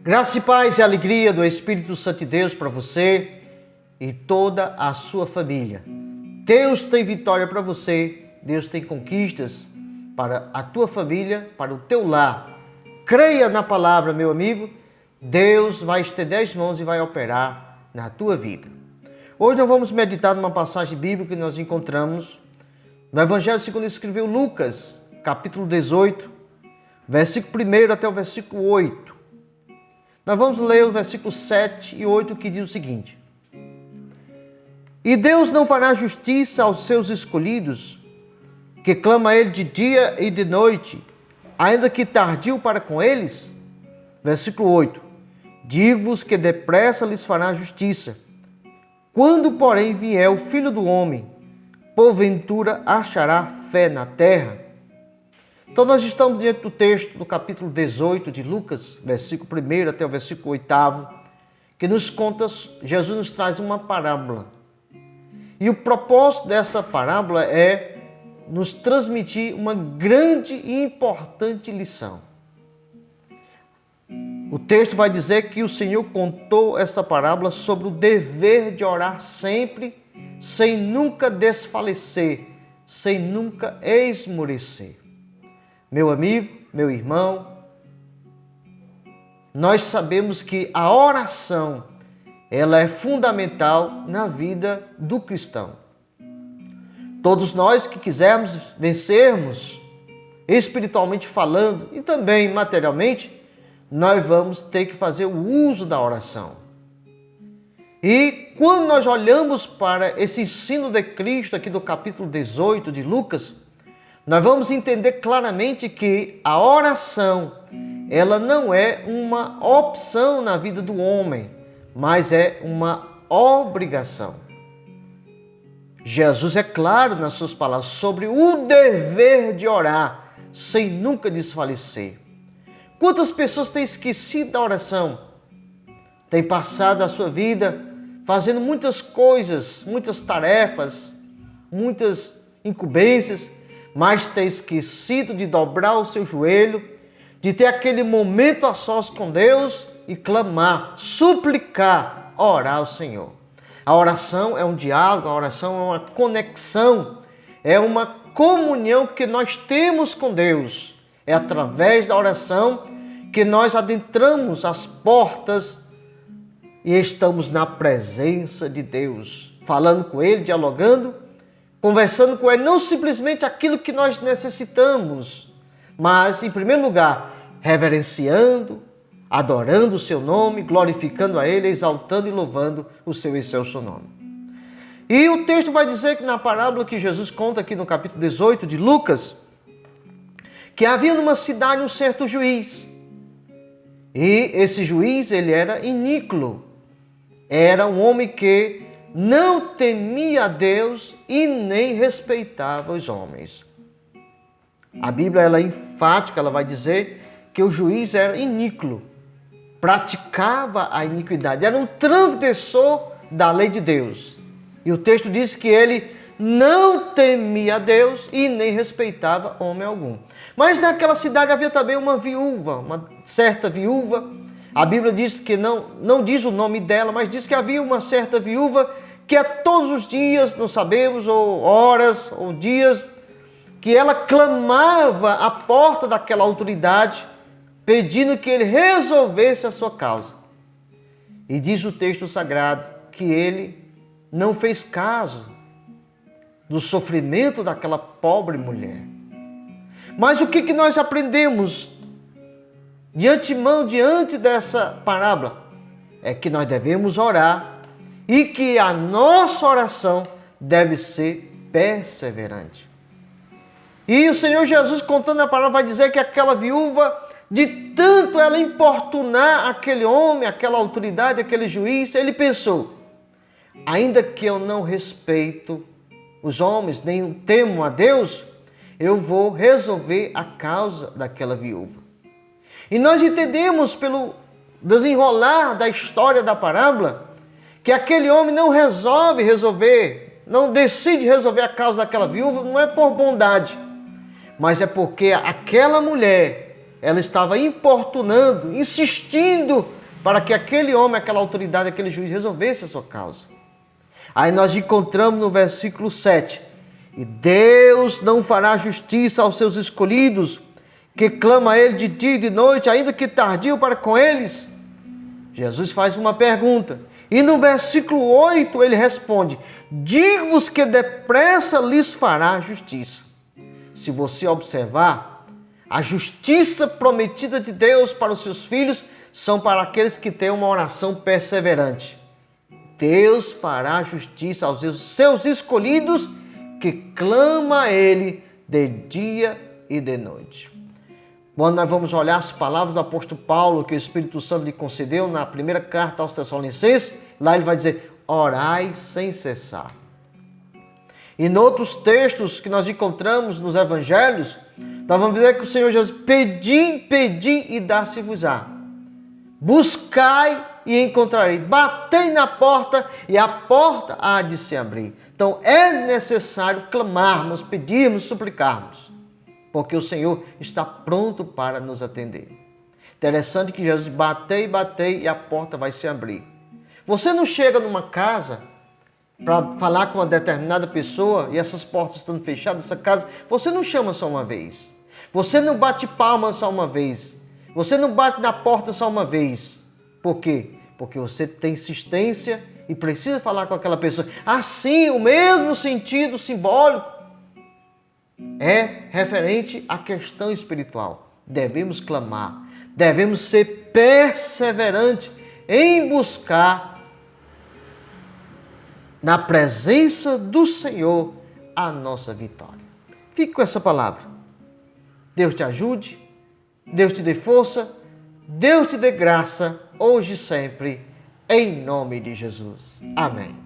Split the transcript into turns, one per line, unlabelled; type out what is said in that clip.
Graça e paz e alegria do Espírito Santo de Deus para você e toda a sua família. Deus tem vitória para você, Deus tem conquistas para a tua família, para o teu lar. Creia na palavra, meu amigo, Deus vai estender as mãos e vai operar na tua vida. Hoje nós vamos meditar numa passagem bíblica que nós encontramos no Evangelho segundo escreveu Lucas, capítulo 18, versículo 1 até o versículo 8. Nós vamos ler o versículo 7 e 8 que diz o seguinte: E Deus não fará justiça aos seus escolhidos, que clama a Ele de dia e de noite, ainda que tardio para com eles? Versículo 8: Digo-vos que depressa lhes fará justiça. Quando, porém, vier o Filho do Homem, porventura achará fé na terra? Então nós estamos diante do texto do capítulo 18 de Lucas, versículo 1 até o versículo 8, que nos conta, Jesus nos traz uma parábola. E o propósito dessa parábola é nos transmitir uma grande e importante lição. O texto vai dizer que o Senhor contou essa parábola sobre o dever de orar sempre, sem nunca desfalecer, sem nunca esmorecer. Meu amigo, meu irmão, nós sabemos que a oração, ela é fundamental na vida do cristão. Todos nós que quisermos vencermos, espiritualmente falando e também materialmente, nós vamos ter que fazer o uso da oração. E quando nós olhamos para esse ensino de Cristo aqui do capítulo 18 de Lucas, nós vamos entender claramente que a oração, ela não é uma opção na vida do homem, mas é uma obrigação. Jesus é claro nas suas palavras sobre o dever de orar, sem nunca desfalecer. Quantas pessoas têm esquecido da oração? Têm passado a sua vida fazendo muitas coisas, muitas tarefas, muitas incumbências, mas ter esquecido de dobrar o seu joelho, de ter aquele momento a sós com Deus e clamar, suplicar, orar ao Senhor. A oração é um diálogo, a oração é uma conexão, é uma comunhão que nós temos com Deus. É através da oração que nós adentramos as portas e estamos na presença de Deus, falando com Ele, dialogando, conversando com Ele, não simplesmente aquilo que nós necessitamos, mas, em primeiro lugar, reverenciando, adorando o seu nome, glorificando a Ele, exaltando e louvando o seu excelso nome. E o texto vai dizer que na parábola que Jesus conta aqui no capítulo 18 de Lucas, que havia numa cidade um certo juiz. E esse juiz, ele era iníquo. Era um homem que não temia a Deus e nem respeitava os homens. A Bíblia ela é enfática, ela vai dizer que o juiz era iníquo, praticava a iniquidade, era um transgressor da lei de Deus. E o texto diz que ele não temia a Deus e nem respeitava homem algum. Mas naquela cidade havia também uma viúva, uma certa viúva. A Bíblia diz que não diz o nome dela, mas diz que havia uma certa viúva que a todos os dias, não sabemos, ou horas, ou dias, que ela clamava à porta daquela autoridade, pedindo que ele resolvesse a sua causa. E diz o texto sagrado que ele não fez caso do sofrimento daquela pobre mulher. Mas o que nós aprendemos de antemão, diante dessa parábola? É que nós devemos orar e que a nossa oração deve ser perseverante. E o Senhor Jesus, contando a parábola, vai dizer que aquela viúva, de tanto ela importunar aquele homem, aquela autoridade, aquele juiz, ele pensou: ainda que eu não respeito os homens, nem temo a Deus, eu vou resolver a causa daquela viúva. E nós entendemos pelo desenrolar da história da parábola que aquele homem não não decide resolver a causa daquela viúva, não é por bondade, mas é porque aquela mulher, ela estava importunando, insistindo para que aquele homem, aquela autoridade, aquele juiz resolvesse a sua causa. Aí nós encontramos no versículo 7, e Deus não fará justiça aos seus escolhidos, que clama a Ele de dia e de noite, ainda que tardio para com eles. Jesus faz uma pergunta, e no versículo 8 ele responde, digo-vos que depressa lhes fará justiça. Se você observar, a justiça prometida de Deus para os seus filhos são para aqueles que têm uma oração perseverante. Deus fará justiça aos seus escolhidos que clama a Ele de dia e de noite. Quando nós vamos olhar as palavras do apóstolo Paulo que o Espírito Santo lhe concedeu na primeira carta aos Tessalonicenses, lá ele vai dizer, orai sem cessar. E em outros textos que nós encontramos nos evangelhos, nós vamos dizer que o Senhor Jesus, pedi e dar-se-vos-á. Buscai e encontrarei. Batei na porta e a porta há de se abrir. Então é necessário clamarmos, pedirmos, suplicarmos, porque o Senhor está pronto para nos atender. Interessante que Jesus batei e a porta vai se abrir. Você não chega numa casa para falar com uma determinada pessoa e essas portas estão fechadas, essa casa, você não chama só uma vez. Você não bate palma só uma vez. Você não bate na porta só uma vez. Por quê? Porque você tem insistência e precisa falar com aquela pessoa. Assim, o mesmo sentido simbólico é referente à questão espiritual. Devemos clamar, devemos ser perseverantes em buscar na presença do Senhor a nossa vitória. Fique com essa palavra. Deus te ajude, Deus te dê força, Deus te dê graça, hoje e sempre, em nome de Jesus. Amém.